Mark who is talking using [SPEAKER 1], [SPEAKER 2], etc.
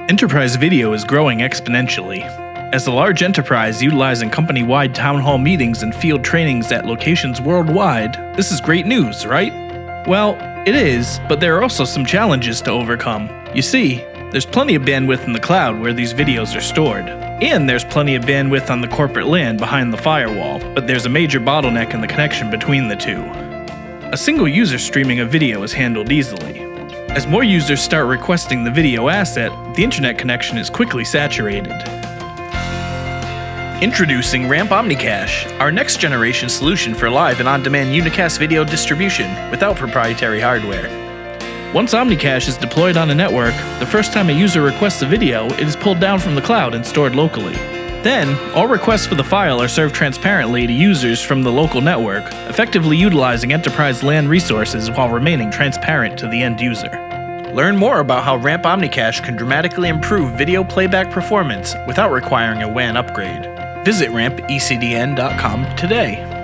[SPEAKER 1] Enterprise video is growing exponentially. As a large enterprise utilizing company-wide town hall meetings and field trainings at locations worldwide, this is great news, right? Well, it is, but there are also some challenges to overcome. You see, there's plenty of bandwidth in the cloud where these videos are stored. And there's plenty of bandwidth on the corporate LAN behind the firewall, but there's a major bottleneck in the connection between the two. A single user streaming a video is handled easily. As more users start requesting the video asset, the internet connection is quickly saturated. Introducing Ramp OmniCache, our next-generation solution for live and on-demand unicast video distribution without proprietary hardware. Once OmniCache is deployed on a network, the first time a user requests a video, it is pulled down from the cloud and stored locally. Then, all requests for the file are served transparently to users from the local network, effectively utilizing enterprise LAN resources while remaining transparent to the end user. Learn more about how Ramp OmniCache can dramatically improve video playback performance without requiring a WAN upgrade. Visit rampecdn.com today.